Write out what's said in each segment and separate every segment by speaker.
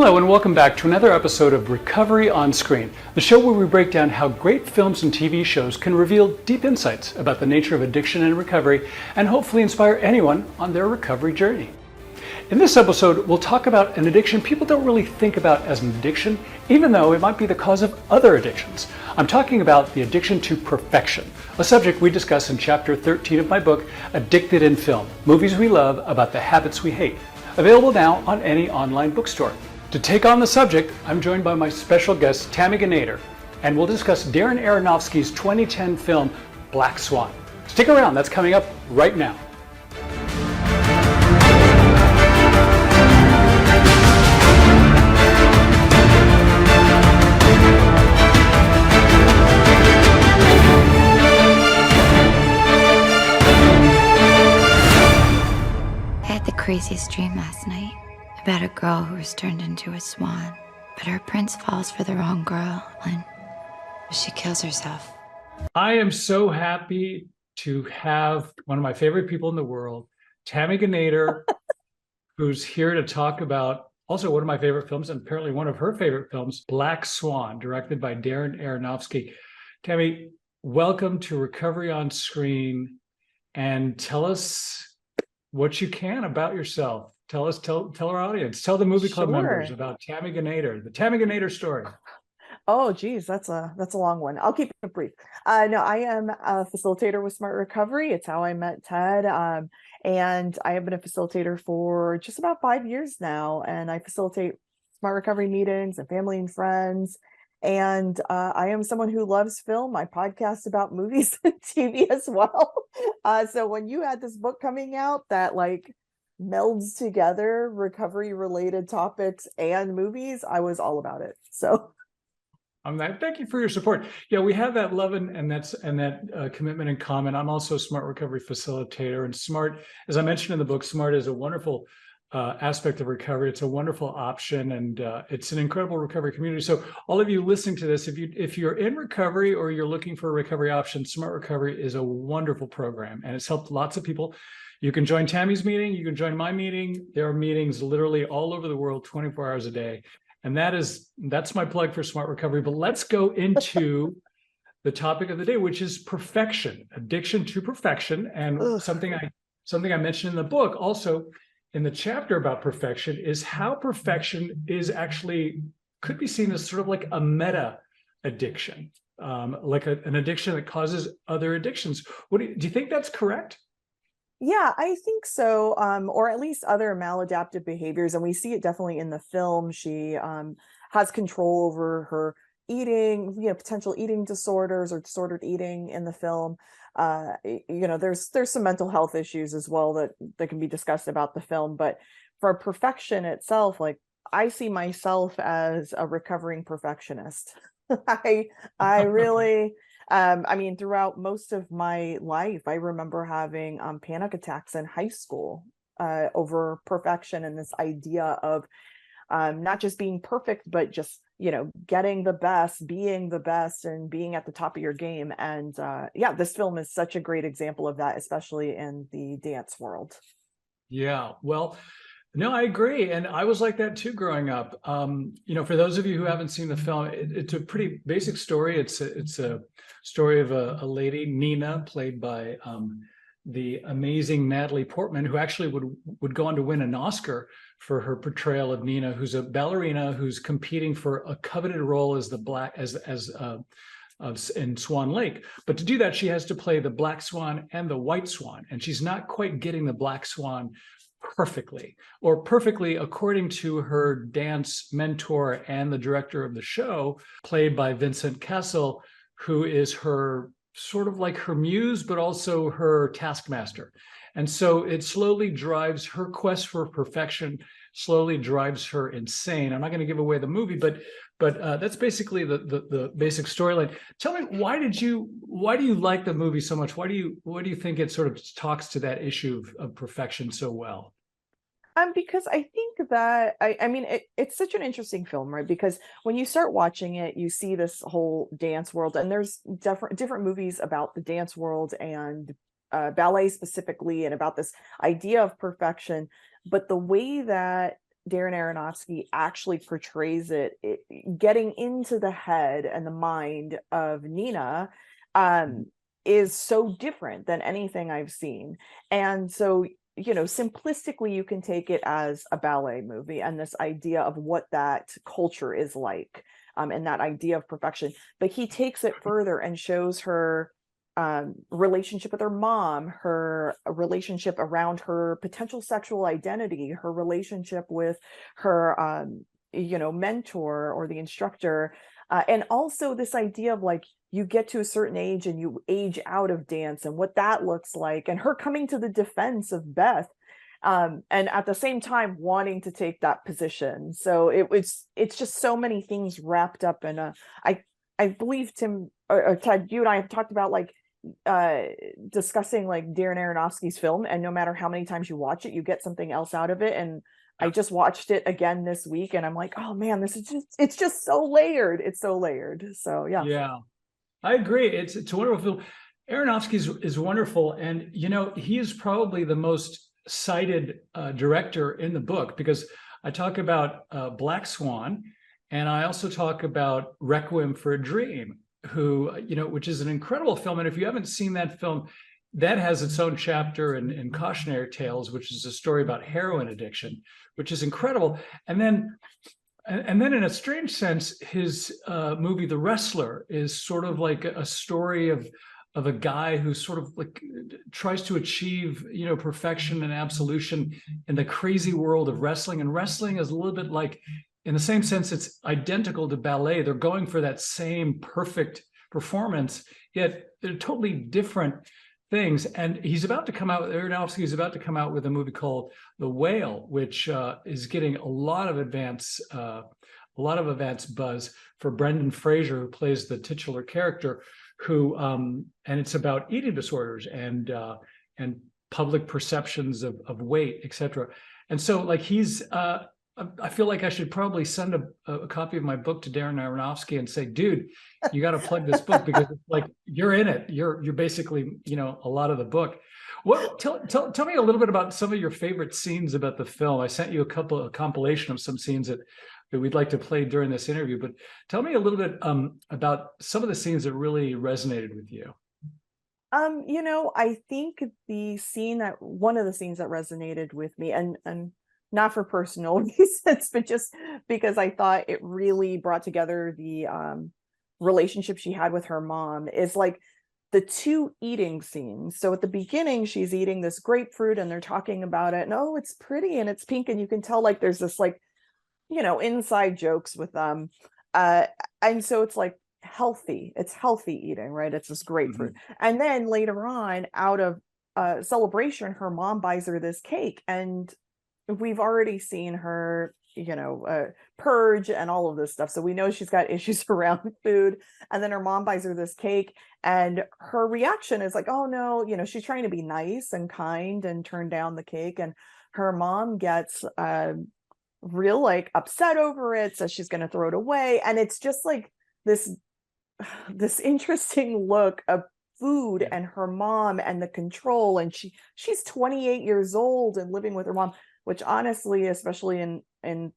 Speaker 1: Hello and welcome back to another episode of Recovery on Screen, the show where we break down how great films and TV shows can reveal deep insights about the nature of addiction and recovery and hopefully inspire anyone on their recovery journey. In this episode, we'll talk about an addiction people don't really think about as an addiction, even though it might be the cause of other addictions. I'm talking about the addiction to perfection, a subject we discuss in chapter 13 of my book, Addicted in Film, Movies We Love About the Habits We Hate, available now on any online bookstore. To take on the subject, I'm joined by my special guest, Tammy Ginader, and we'll discuss Darren Aronofsky's 2010 film, Black Swan. Stick around, that's coming up right now.
Speaker 2: I had the craziest dream last night about a girl who was turned into a swan, but her prince falls for the wrong girl and she kills herself.
Speaker 1: I am so happy to have one of my favorite people in the world, Tammy Ginader, who's here to talk about also one of my favorite films and apparently one of her favorite films, Black Swan, directed by Darren Aronofsky. Tammy, welcome to Recovery on Screen, and tell us what you can about yourself. Tell our audience, tell the movie club members about Tammy Ginader, the Tammy Ginader story.
Speaker 3: Oh, geez, that's a long one. I'll keep it brief. No, I am a facilitator with Smart Recovery. It's how I met Ted. And I have been a facilitator for just about 5 years now. And I facilitate Smart Recovery meetings and family and friends. And I am someone who loves film. I podcast about movies and TV as well. So when you had this book coming out that melds together recovery related topics and movies, I was all about it. So
Speaker 1: thank you for your support. Yeah, we have that love and that commitment in common. I'm also a Smart Recovery facilitator, and Smart, as I mentioned in the book, Smart is a wonderful aspect of recovery. It's a wonderful option, and it's an incredible recovery community. So all of you listening to this, if you're in recovery or you're looking for a recovery option, Smart Recovery is a wonderful program, and it's helped lots of people. You can join Tammy's meeting. You can join my meeting. There are meetings literally all over the world, 24 hours a day. And that's my plug for Smart Recovery. But let's go into the topic of the day, which is perfection, addiction to perfection. And something I mentioned in the book, also in the chapter about perfection, is how perfection is actually could be seen as sort of like a meta addiction, like an addiction that causes other addictions. Do you think that's correct?
Speaker 3: yeah, I think so, or at least other maladaptive behaviors. And we see it definitely in the film. She has control over her eating, potential eating disorders or disordered eating in the film. There's some mental health issues as well that can be discussed about the film. But for perfection itself, I see myself as a recovering perfectionist. I really... throughout most of my life, I remember having panic attacks in high school over perfection and this idea of not just being perfect, but just, getting the best, being the best, and being at the top of your game. And this film is such a great example of that, especially in the dance world.
Speaker 1: Yeah, well, no, I agree. And I was like that too growing up. For those of you who haven't seen the film, it's a pretty basic story. It's a story of a lady, Nina, played by the amazing Natalie Portman, who actually would go on to win an Oscar for her portrayal of Nina, who's a ballerina who's competing for a coveted role as in Swan Lake. But to do that, she has to play the Black Swan and the White Swan, and she's not quite getting the Black Swan perfectly according to her dance mentor and the director of the show, played by Vincent Cassel, who is her sort of like her muse, but also her taskmaster. And so it slowly drives her quest for perfection, slowly drives her insane. I'm not going to give away the movie, but that's basically the basic storyline. Tell me, why do you like the movie so much? Why do you think it sort of talks to that issue of perfection so well?
Speaker 3: Because I think that it's such an interesting film, right? Because when you start watching it, you see this whole dance world, and there's different movies about the dance world and ballet specifically, and about this idea of perfection. But the way that Darren Aronofsky actually portrays getting into the head and the mind of Nina is so different than anything I've seen. And so, simplistically, you can take it as a ballet movie and this idea of what that culture is like, and that idea of perfection. But he takes it further and shows her relationship with her mom, her relationship around her potential sexual identity, her relationship with her mentor or the instructor, and also this idea of like, you get to a certain age and you age out of dance and what that looks like, and her coming to the defense of Beth, and at the same time wanting to take that position. So it's just so many things wrapped up in I believe Tim or Ted, you and I have talked about like discussing like Darren Aronofsky's film, and no matter how many times you watch it, you get something else out of it. And I just watched it again this week, and I'm like, oh man, it's just so layered. It's so layered. So
Speaker 1: Yeah, I agree. It's a wonderful film. Aronofsky is wonderful, and he is probably the most cited director in the book, because I talk about Black Swan, and I also talk about Requiem for a Dream, which is an incredible film. And if you haven't seen that film, that has its own chapter in Cautionary Tales, which is a story about heroin addiction, which is incredible. And then in a strange sense, his movie The Wrestler is sort of like a story of a guy who sort of like tries to achieve perfection and absolution in the crazy world of wrestling. And wrestling is a little bit like, in the same sense, it's identical to ballet. They're going for that same perfect performance, yet they're totally different things. And Aronofsky is about to come out with a movie called The Whale, which is getting a lot of advance buzz for Brendan Fraser, who plays the titular character, and it's about eating disorders and public perceptions of weight, etc. And so like I feel like I should probably send a copy of my book to Darren Aronofsky and say, dude, you got to plug this book, because it's like you're in it. You're basically, a lot of the book. Tell me a little bit about some of your favorite scenes about the film. I sent you a compilation of some scenes that we'd like to play during this interview, but tell me a little bit about some of the scenes that really resonated with you.
Speaker 3: I think one of the scenes that resonated with me, and not for personal reasons, but just because I thought it really brought together the relationship she had with her mom, is like the two eating scenes. So at the beginning, she's eating this grapefruit and they're talking about it, and oh, it's pretty and it's pink, and you can tell like there's this like, inside jokes with them. And so it's like it's healthy eating, right? It's this grapefruit. Mm-hmm. And then later on, out of celebration, her mom buys her this cake, and we've already seen her, purge and all of this stuff. So we know she's got issues around food. And then her mom buys her this cake, and her reaction is like, oh no, she's trying to be nice and kind and turn down the cake. And her mom gets real like upset over it, says she's going to throw it away. And it's just like this interesting look of food and her mom and the control. And she's 28 years old and living with her mom, which honestly, especially in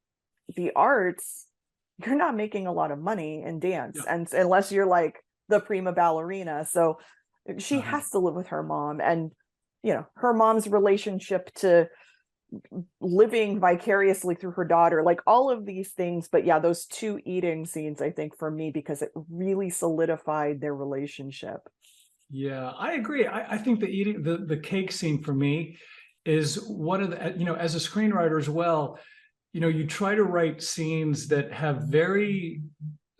Speaker 3: the arts, you're not making a lot of money in dance, and unless you're like the prima ballerina. So she has to live with her mom, and her mom's relationship to living vicariously through her daughter, like all of these things. But yeah, those two eating scenes, I think, for me, because it really solidified their relationship.
Speaker 1: Yeah, I agree. I think the cake scene for me is one of the, as a screenwriter as well, you try to write scenes that have very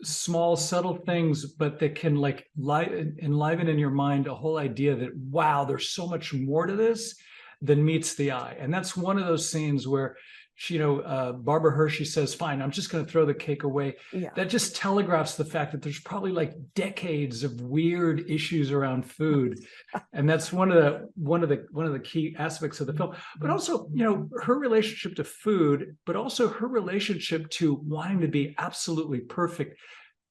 Speaker 1: small, subtle things, but that can like enliven in your mind a whole idea that, wow, there's so much more to this than meets the eye. And that's one of those scenes where Barbara Hershey says, fine, I'm just going to throw the cake away. Yeah. That just telegraphs the fact that there's probably like decades of weird issues around food. And that's one of the key aspects of the film. But also, her relationship to food, but also her relationship to wanting to be absolutely perfect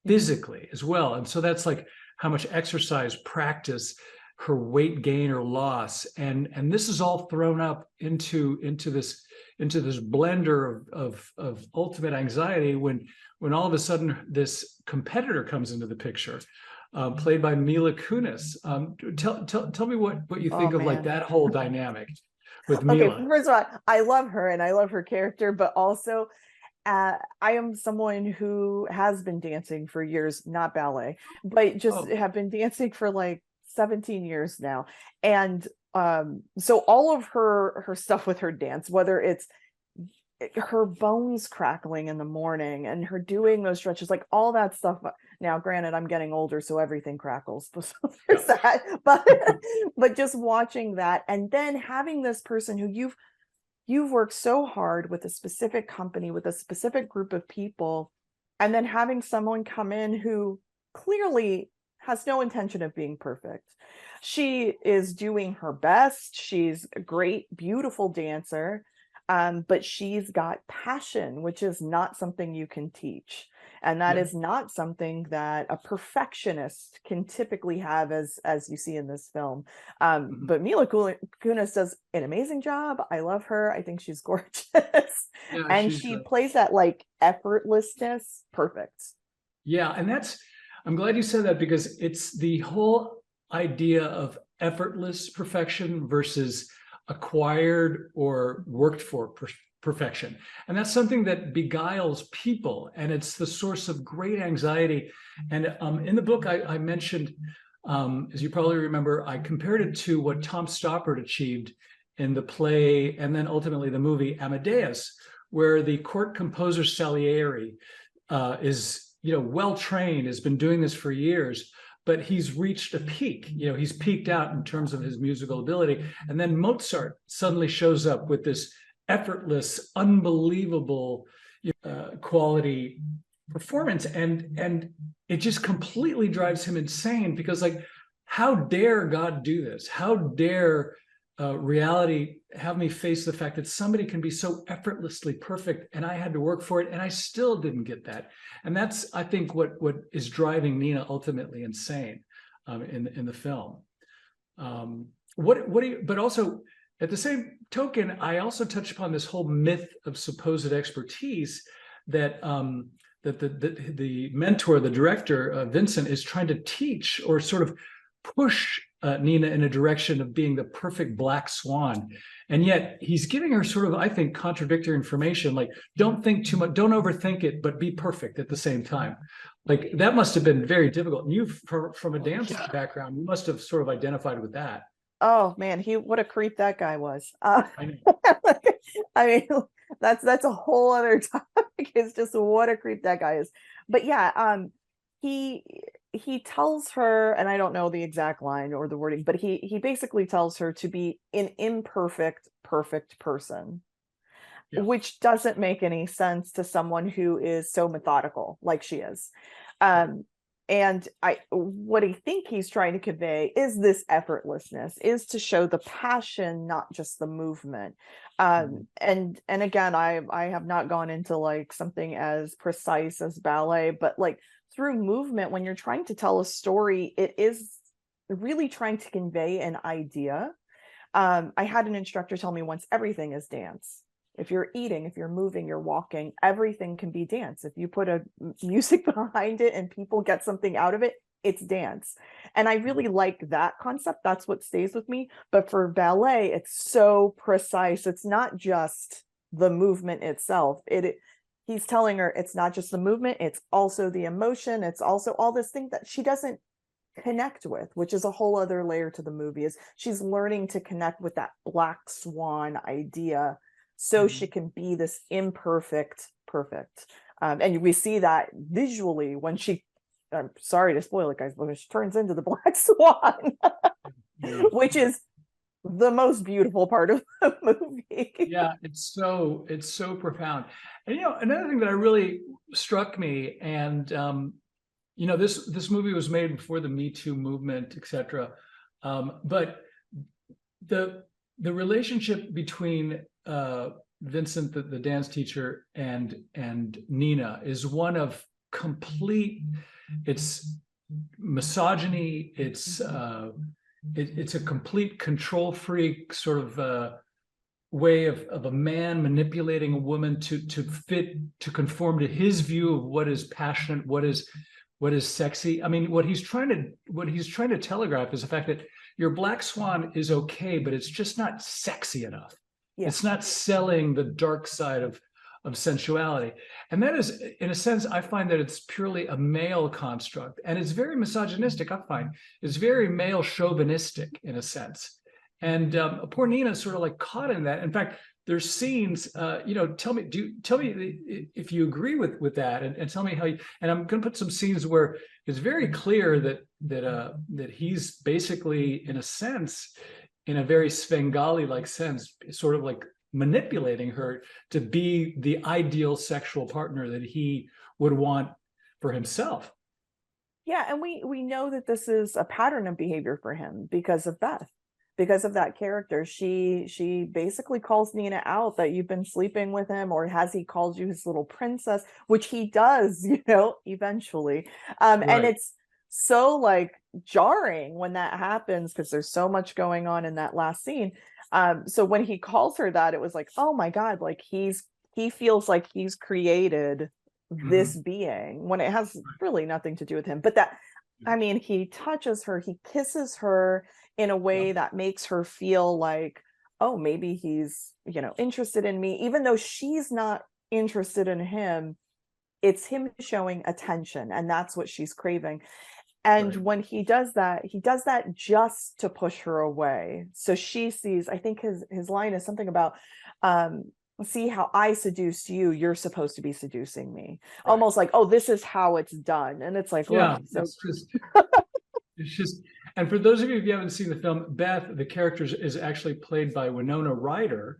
Speaker 1: physically as well. And so that's like how much exercise, practice, her weight gain or loss, and this is all thrown up into this blender of ultimate anxiety when all of a sudden this competitor comes into the picture, played by Mila Kunis. Tell me what you think
Speaker 3: Oh
Speaker 1: of like
Speaker 3: man.
Speaker 1: that whole dynamic with
Speaker 3: Okay,
Speaker 1: Mila.
Speaker 3: first of all, I love her and I love her character, but also I am someone who has been dancing for years, not ballet, but just
Speaker 1: Oh,
Speaker 3: have been dancing for like 17 years now. And so all of her stuff with her dance, whether it's her bones crackling in the morning and her doing those stretches, like all that stuff. Now, granted, I'm getting older, so everything crackles. So there's that. But just watching that, and then having this person who you've worked so hard with a specific company, with a specific group of people, and then having someone come in who clearly has no intention of being perfect. She is doing her best. She's a great, beautiful dancer. But she's got passion, which is not something you can teach. And that is not something that a perfectionist can typically have, as you see in this film. But Mila Kunis does an amazing job. I love her. I think she's gorgeous. And she plays that like effortlessness perfect.
Speaker 1: Yeah, and I'm glad you said that, because it's the whole idea of effortless perfection versus acquired or worked for perfection. And that's something that beguiles people, and it's the source of great anxiety. And in the book, I mentioned, as you probably remember, I compared it to what Tom Stoppard achieved in the play and then ultimately the movie Amadeus, where the court composer Salieri is, well trained, has been doing this for years, but he's reached a peak. He's peaked out in terms of his musical ability. And then Mozart suddenly shows up with this effortless, unbelievable quality performance. And it just completely drives him insane, because like, how dare God do this? How dare reality have me face the fact that somebody can be so effortlessly perfect, and I had to work for it, and I still didn't get that. And that's, I think, what is driving Nina ultimately insane in the film. But also at the same token, I also touched upon this whole myth of supposed expertise that that the mentor, the director, Vincent, is trying to teach or sort of push Nina in a direction of being the perfect black swan. And yet he's giving her sort of, I think, contradictory information, like, don't think too much, don't overthink it, but be perfect at the same time. Like, that must have been very difficult. And you, from a dance background, you must have sort of identified with that.
Speaker 3: Oh man, what a creep that guy was.
Speaker 1: I know.
Speaker 3: I mean, that's a whole other topic. It's just what a creep that guy is. But yeah, he tells her, and I don't know the exact line or the wording, but he basically tells her to be an imperfect, perfect person, which doesn't make any sense to someone who is so methodical like she is. And what I think he's trying to convey is this effortlessness, is to show the passion, not just the movement. And again, I have not gone into like something as precise as ballet, but like through movement, when you're trying to tell a story, it is really trying to convey an idea. I had an instructor tell me once, everything is dance. If you're eating, if you're moving, you're walking, everything can be dance. If you put a music behind it and people get something out of it, it's dance. And I really like that concept. That's what stays with me. But for ballet, it's so precise. It's not just the movement itself. He's telling her it's not just the movement, it's also the emotion. It's also all this thing that she doesn't connect with, which is a whole other layer to the movie, is she's learning to connect with that black swan idea, so she can be this imperfect perfect. And we see that visually when I'm sorry to spoil it, guys, but when she turns into the black swan, which is the most beautiful part of the movie.
Speaker 1: Yeah, it's so profound. And another thing that really struck me, and this movie was made before the Me Too movement, etc. But the relationship between Vincent, the dance teacher, and Nina is one of complete, it's misogyny, it's it's a complete control freak sort of way of a man manipulating a woman to conform to his view of what is passionate, what is sexy. I mean, what he's trying to telegraph is the fact that your black swan is okay, but it's just not sexy enough. Yeah. It's not selling the dark side of sensuality. And that is, in a sense, I find that it's purely a male construct, and it's very misogynistic. I find it's very male chauvinistic in a sense. And poor Nina's sort of like caught in that. In fact, there's scenes, tell me if you agree with that, and tell me how you, and I'm going to put some scenes where it's very clear that he's basically, in a sense, in a very Svengali-like sense, sort of like manipulating her to be the ideal sexual partner that he would want for himself.
Speaker 3: Yeah, and we know that this is a pattern of behavior for him because of Beth. Because of that character, she basically calls Nina out that you've been sleeping with him, or has he called you his little princess, which he does, eventually. Right. And it's so like jarring when that happens because there's so much going on in that last scene. So when he calls her that, it was like, oh my God, like he feels like he's created this being when it has really nothing to do with him. But that, I mean, he touches her, he kisses her in a way that makes her feel like, oh, maybe he's, interested in me, even though she's not interested in him. It's him showing attention, and that's what she's craving. And when he does that just to push her away. So she sees, I think his line is something about, see how I seduced you, you're supposed to be seducing me. Right. Almost like, oh, this is how it's done. And it's like,
Speaker 1: yeah, it's just, and for those of you who haven't seen the film, Beth, the character is actually played by Winona Ryder,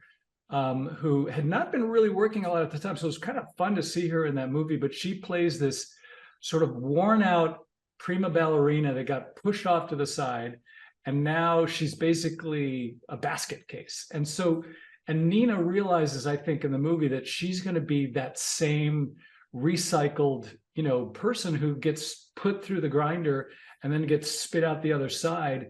Speaker 1: who had not been really working a lot at the time. So it was kind of fun to see her in that movie, but she plays this sort of worn out prima ballerina that got pushed off to the side, and now she's basically a basket case. And Nina realizes, I think, in the movie that she's going to be that same recycled, person who gets put through the grinder and then gets spit out the other side,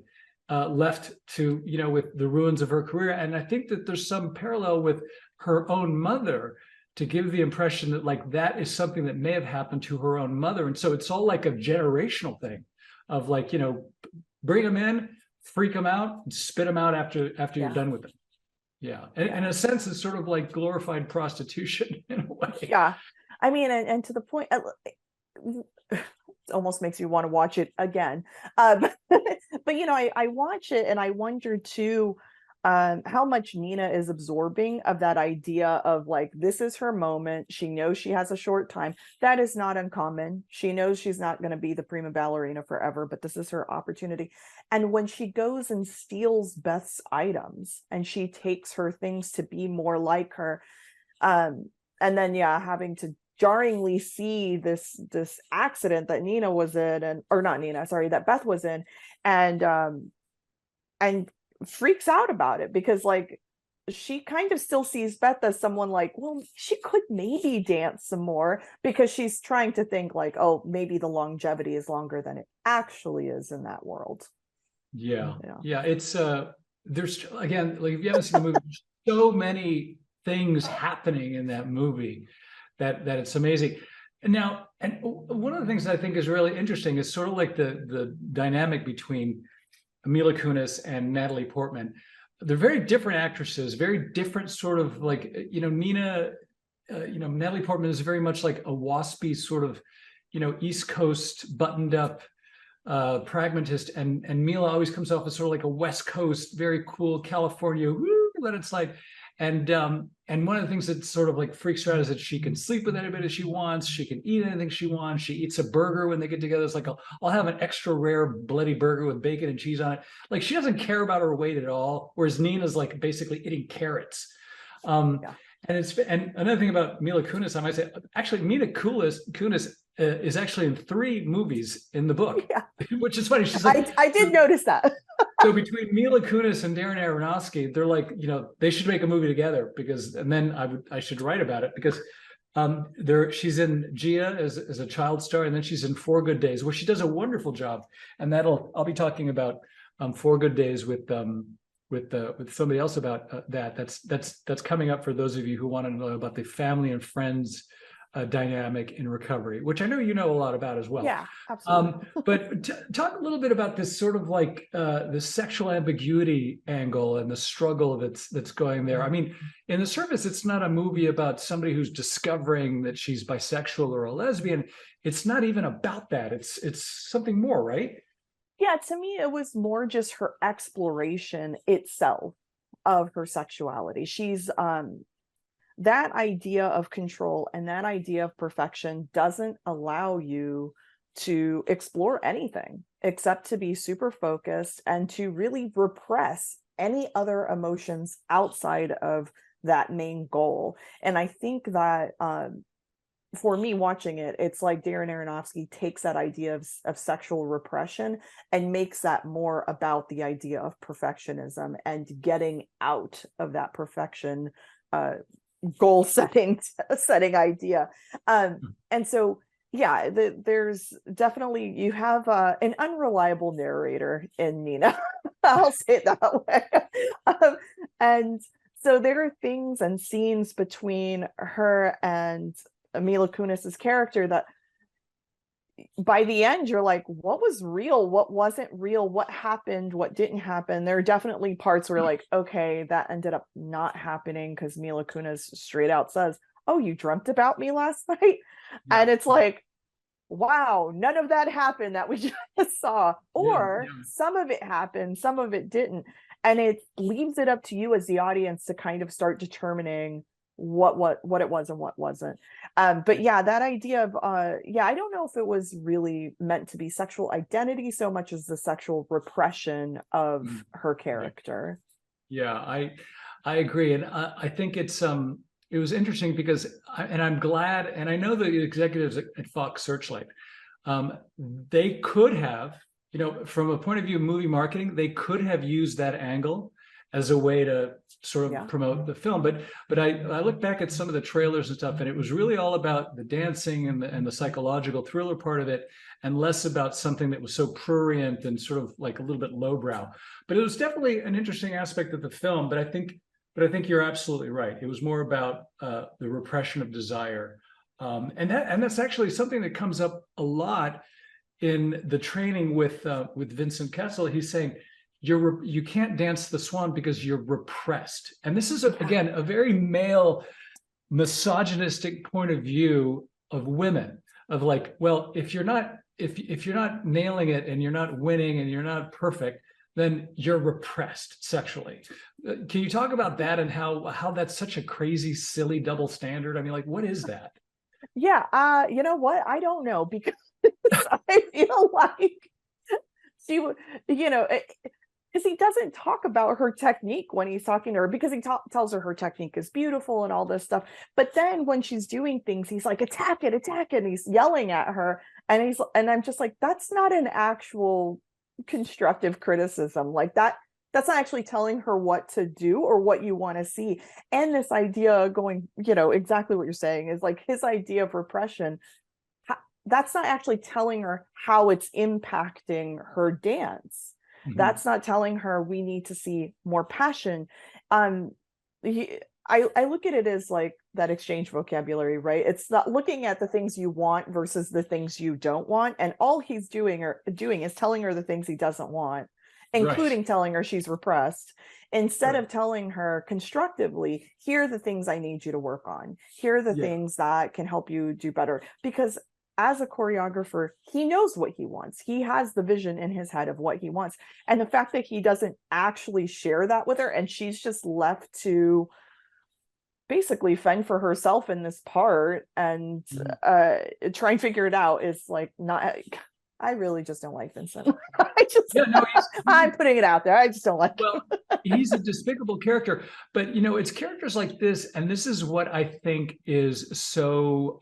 Speaker 1: left to, with the ruins of her career. And I think that there's some parallel with her own mother, to give the impression that like that is something that may have happened to her own mother. And so it's all like a generational thing of like, bring them in, freak them out, and spit them out after you're done with them. Yeah. And in a sense, it's sort of like glorified prostitution in a way.
Speaker 3: Yeah. I mean, and to the point, it almost makes you want to watch it again. But I watch it and I wonder too, how much Nina is absorbing of that idea of like, this is her moment. She knows she has a short time. That is not uncommon. She knows she's not going to be the prima ballerina forever, but this is her opportunity. And when she goes and steals Beth's items and she takes her things to be more like her, and then, having to jarringly see this accident that Nina was in, that Beth was in, and freaks out about it because like she kind of still sees Beth as someone like, well, she could maybe dance some more, because she's trying to think like, oh, maybe the longevity is longer than it actually is in that world.
Speaker 1: Yeah. It's there's, again, like if you haven't seen the movie, there's so many things happening in that movie that it's amazing. And one of the things I think is really interesting is sort of like the dynamic between Mila Kunis and Natalie Portman. They're very different actresses, very different sort of like, Nina, Natalie Portman is very much like a waspy sort of, East Coast buttoned up pragmatist, and Mila always comes off as sort of like a West Coast, very cool California, woo, let it slide. And one of the things that sort of like freaks her out is that she can sleep with anybody she wants. She can eat anything she wants. She eats a burger when they get together. It's like, I'll have an extra rare bloody burger with bacon and cheese on it. Like she doesn't care about her weight at all. Whereas Nina's like basically eating carrots. And another thing about Mila Kunis, I might say, actually Mila Kunis is actually in 3 movies in the book, which is funny. She's like,
Speaker 3: I did notice that.
Speaker 1: So between Mila Kunis and Darren Aronofsky, they're like, they should make a movie together, and then I should write about it, because she's in Gia as a child star, and then she's in 4 Good Days, where she does a wonderful job, and I'll be talking about 4 Good Days with somebody else about that. That's coming up for those of you who want to know about the family and friends dynamic in recovery, which I know you know a lot about as well.
Speaker 3: Yeah, absolutely.
Speaker 1: But talk a little bit about this sort of like the sexual ambiguity angle and the struggle that's going there. I mean, in the surface, it's not a movie about somebody who's discovering that she's bisexual or a lesbian. It's not even about that. It's something more, right?
Speaker 3: Yeah, to me, it was more just her exploration itself of her sexuality. She's that idea of control and that idea of perfection doesn't allow you to explore anything except to be super focused and to really repress any other emotions outside of that main goal. And I think that for me watching it, it's like Darren Aronofsky takes that idea of sexual repression and makes that more about the idea of perfectionism and getting out of that perfection goal setting idea. And so, yeah, there's definitely, you have an unreliable narrator in Nina. I'll say it that way. And so there are things and scenes between her and Mila Kunis's character that by the end you're like, what was real, what wasn't real, what happened, what didn't happen. There are definitely parts where like, okay, that ended up not happening because Mila Kunis straight out says, oh, you dreamt about me last night? Yeah. And it's like, wow, none of that happened that we just saw. Or some of it happened, some of it didn't, and it leaves it up to you as the audience to kind of start determining what it was and what wasn't. But yeah, that idea of I don't know if it was really meant to be sexual identity so much as the sexual repression of her character.
Speaker 1: Yeah, I agree, and I think it was interesting because I'm glad, and I know the executives at Fox Searchlight, they could have, from a point of view of movie marketing, they could have used that angle as a way to sort of promote the film. But I look back at some of the trailers and stuff, and it was really all about the dancing and the psychological thriller part of it, and less about something that was so prurient and sort of like a little bit lowbrow. But it was definitely an interesting aspect of the film. But I think you're absolutely right. It was more about the repression of desire, and that's actually something that comes up a lot in the training with Vincent Kessel. He's saying, you can't dance the swan because you're repressed. And this is again a very male misogynistic point of view of women, of like, well, if you're not nailing it and you're not winning and you're not perfect, then you're repressed sexually. Can you talk about that and how that's such a crazy, silly double standard? I mean, like, what is that?
Speaker 3: Yeah, you know what? I don't know, because I feel like she would, because he doesn't talk about her technique when he's talking to her, because he tells her technique is beautiful and all this stuff. But then when she's doing things, he's like, attack it, and he's yelling at her. And I'm just like, that's not an actual constructive criticism. Like that's not actually telling her what to do or what you want to see. And this idea going, exactly what you're saying is like his idea of repression. That's not actually telling her how it's impacting her dance. That's not telling her we need to see more passion. I look at it as like that exchange vocabulary, right? It's not looking at the things you want versus the things you don't want. And all he's doing is telling her the things he doesn't want, including telling her she's repressed, instead of telling her constructively, here are the things I need you to work on. Here are the things that can help you do better. Because as a choreographer, he knows what he wants. He has the vision in his head of what he wants. And the fact that he doesn't actually share that with her, and she's just left to basically fend for herself in this part and try and figure it out, is like, not, I really just don't like Vincent. I'm putting it out there. I just don't like him.
Speaker 1: He's a despicable character, but it's characters like this, and this is what I think is so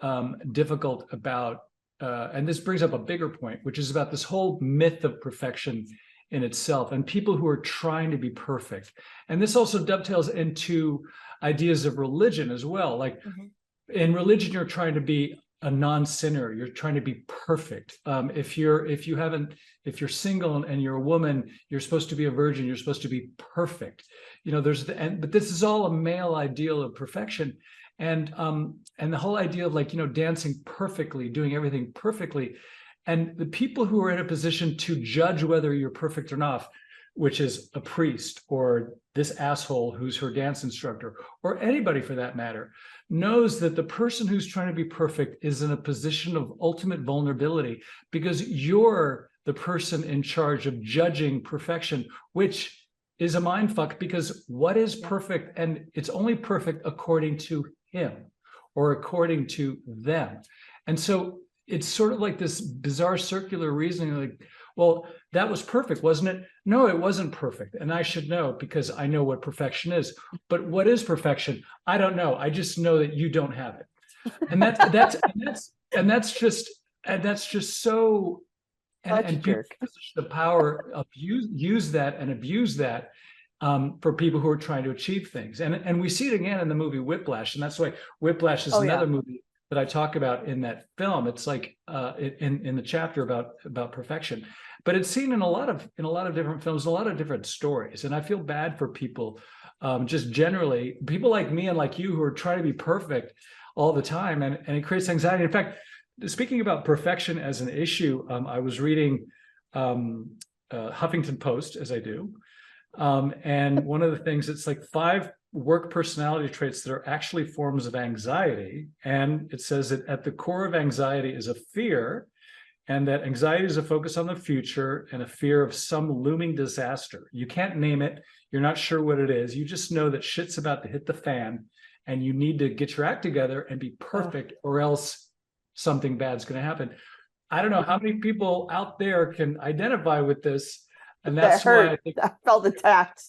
Speaker 1: difficult about, and this brings up a bigger point, which is about this whole myth of perfection in itself, and people who are trying to be perfect. And this also dovetails into ideas of religion as well. Like in religion, you're trying to be a non-sinner. You're trying to be perfect. If you're single and you're a woman, you're supposed to be a virgin. You're supposed to be perfect. But this is all a male ideal of perfection, and the whole idea of dancing perfectly, doing everything perfectly, and the people who are in a position to judge whether you're perfect or not, which is a priest or this asshole who's her dance instructor or anybody for that matter, knows that the person who's trying to be perfect is in a position of ultimate vulnerability because you're the person in charge of judging perfection, which is a mindfuck, because what is perfect? And it's only perfect according to him or according to them. And so it's sort of like this bizarre circular reasoning, like, well, that was perfect, wasn't it? No, it wasn't perfect. And I should know because I know what perfection is. But what is perfection? I don't know. I just know that you don't have it. And that's just so, and people the power of use that and abuse that for people who are trying to achieve things. And we see it again in the movie Whiplash. And that's why Whiplash is another movie that I talk about in that film. It's like in the chapter about perfection, but it's seen in a lot of different films, a lot of different stories. And I feel bad for people, just generally, people like me and like you who are trying to be perfect all the time, and it creates anxiety. In fact, speaking about perfection as an issue, I was reading Huffington Post, as I do, and one of the things, it's like 5 work personality traits that are actually forms of anxiety. And it says that at the core of anxiety is a fear, and that anxiety is a focus on the future and a fear of some looming disaster. You can't name it. You're not sure what it is. You just know that shit's about to hit the fan and you need to get your act together and be perfect, or else something bad's going to happen. I don't know how many people out there can identify with this. And that's why I think
Speaker 3: I felt attacked.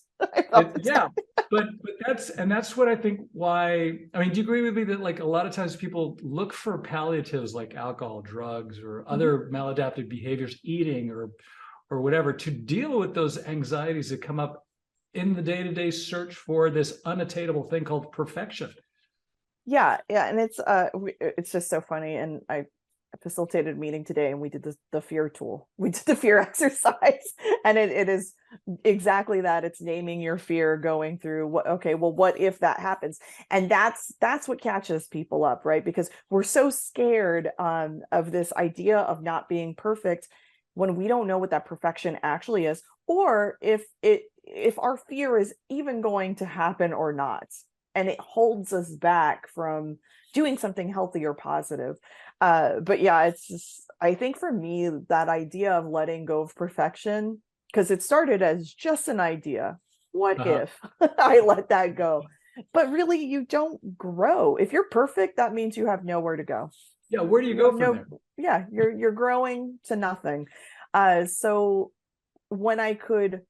Speaker 1: Yeah, but that's what I think why, I mean, do you agree with me that like a lot of times people look for palliatives like alcohol, drugs, or other maladaptive behaviors, eating or whatever, to deal with those anxieties that come up in the day-to-day search for this unattainable thing called perfection?
Speaker 3: Yeah, and it's just so funny. And I facilitated a meeting today, and we did the fear tool. We did the fear exercise, and it is exactly that. It's naming your fear, going through what if that happens? And that's what catches people up, right? Because we're so scared of this idea of not being perfect when we don't know what that perfection actually is, or if our fear is even going to happen or not, and it holds us back from doing something healthy or positive. But yeah, it's just, I think for me, that idea of letting go of perfection, because it started as just an idea. What if I let that go? But really, you don't grow. If you're perfect, that means you have nowhere to go.
Speaker 1: Yeah, where do you go from there?
Speaker 3: Yeah, you're growing to nothing. So when I could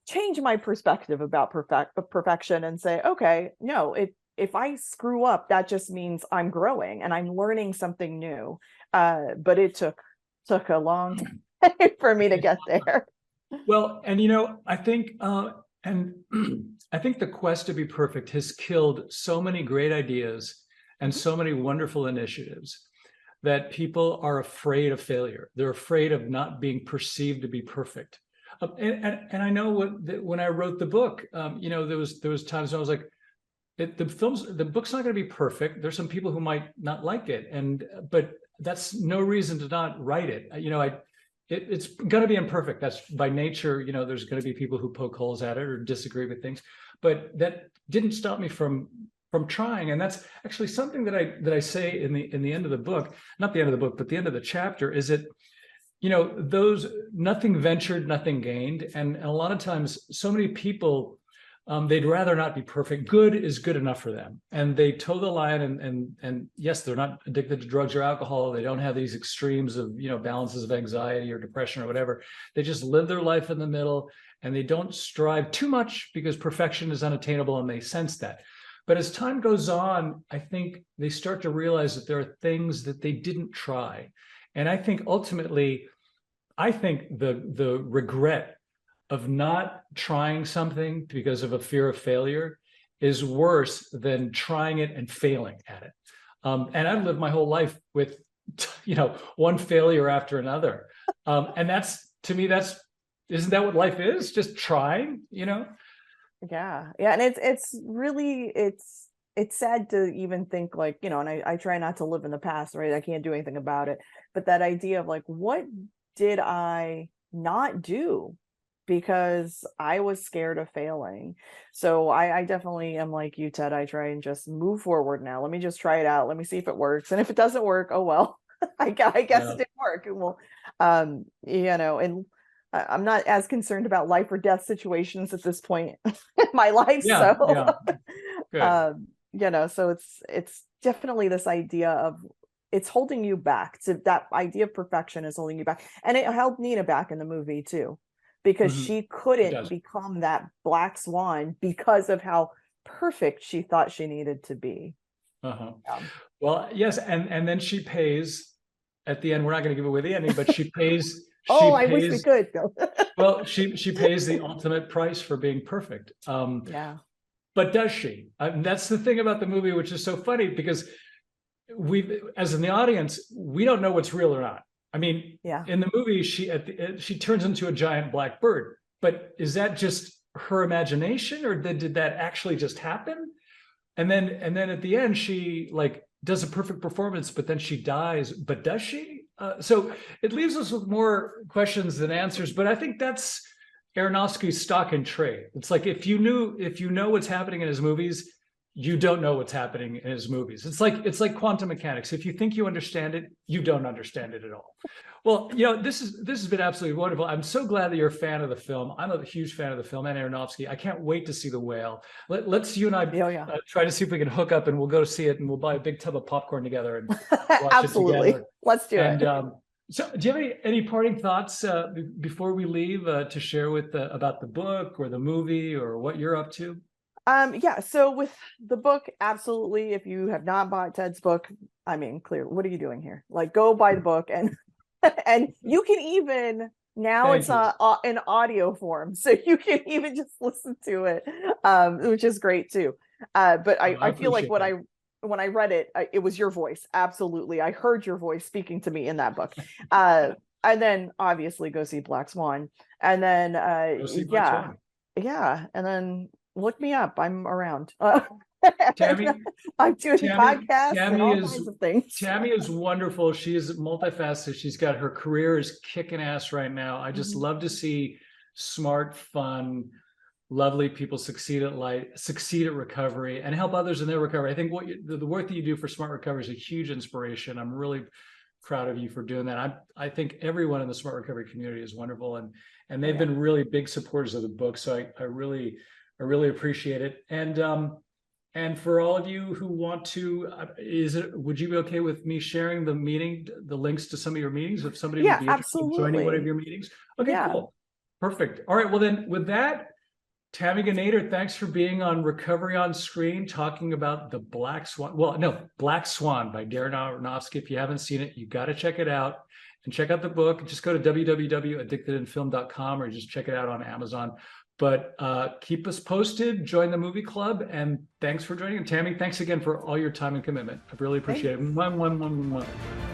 Speaker 3: change my perspective about perfection and say, okay, no, if I screw up, that just means I'm growing and I'm learning something new. But it took a long time for me to get there.
Speaker 1: Well, and I think I think the quest to be perfect has killed so many great ideas and so many wonderful initiatives that people are afraid of failure. They're afraid of not being perceived to be perfect. And I know when I wrote the book, there was times when I was like, the book's not going to be perfect. There's some people who might not like it, but that's no reason to not write it. It's going to be imperfect. That's by nature. There's going to be people who poke holes at it or disagree with things, but that didn't stop me from trying. And that's actually something that I say in the end of the book, not the end of the book, but the end of the chapter, is that those nothing ventured, nothing gained. And a lot of times, so many people, they'd rather not be perfect. Good is good enough for them. And they toe the line, and yes, they're not addicted to drugs or alcohol. They don't have these extremes of, balances of anxiety or depression or whatever. They just live their life in the middle, and they don't strive too much because perfection is unattainable, and they sense that. But as time goes on, I think they start to realize that there are things that they didn't try. And I think ultimately, the regret of not trying something because of a fear of failure is worse than trying it and failing at it. And I've lived my whole life with, one failure after another. And that's, to me, isn't that what life is? Just trying,
Speaker 3: Yeah. And it's really, it's sad to even think like, and I try not to live in the past, right? I can't do anything about it. But that idea of like, what did I not do because I was scared of failing? So I definitely am like you, Ted. I try and just move forward now. Let me just try it out. Let me see if it works. And if it doesn't work, oh well, I guess it didn't work. Well, and I'm not as concerned about life or death situations at this point in my life. So so it's definitely this idea of, it's holding you back. So that idea of perfection is holding you back. And it held Nina back in the movie too, because she couldn't become that black swan because of how perfect she thought she needed to be.
Speaker 1: Well, yes. And then she pays at the end. We're not going to give away the ending, but she pays.
Speaker 3: I wish we could go.
Speaker 1: Well, she pays the ultimate price for being perfect. But does she? That's the thing about the movie, which is so funny, because as in the audience, we don't know what's real or not. I mean, in the movie, she turns into a giant black bird. But is that just her imagination, or did that actually just happen? And then at the end, she does a perfect performance, but then she dies. But does she? So it leaves us with more questions than answers. But I think that's Aronofsky's stock in trade. It's like, if you know what's happening in his movies, you don't know what's happening in his movies. It's like quantum mechanics. If you think you understand it, you don't understand it at all. Well, this has been absolutely wonderful. I'm so glad that you're a fan of the film. I'm a huge fan of the film and Aronofsky. I can't wait to see The Whale. Let's you and I try to see if we can hook up, and we'll go to see it, and we'll buy a big tub of popcorn together and watch
Speaker 3: absolutely.
Speaker 1: it together.
Speaker 3: Let's do it.
Speaker 1: So do you have any parting thoughts before we leave to share about the book or the movie or what you're up to?
Speaker 3: So with the book, absolutely. If you have not bought Ted's book, I mean, clear, what are you doing here? Go buy the book, and you can even now it's in audio form, so you can even just listen to it, which is great too. But I feel like when I read it, it was your voice. Absolutely, I heard your voice speaking to me in that book. And then obviously go see Black Swan, and then and then look me up. I'm around.
Speaker 1: Tammy,
Speaker 3: I'm doing podcasts and all kinds of things.
Speaker 1: Tammy is wonderful. She is multifaceted. She's got, her career is kicking ass right now. I just love to see smart, fun, lovely people succeed at recovery and help others in their recovery. I think the work that you do for Smart Recovery is a huge inspiration. I'm really proud of you for doing that. I think everyone in the Smart Recovery community is wonderful, and they've been really big supporters of the book. So I really appreciate it. And for all of you who want to, would you be okay with me sharing the links to some of your meetings, if somebody would be interested in joining one of your meetings? Okay, cool. Perfect. All right. Well, then with that, Tammy Ginader, thanks for being on Recovery on Screen, talking about the Black Swan. Well, no, Black Swan by Darren Aronofsky. If you haven't seen it, you got to check it out, and check out the book. Just go to www.addictedinfilm.com, or just check it out on Amazon. But keep us posted, join the movie club, and thanks for joining. And Tammy, thanks again for all your time and commitment. I really appreciate it.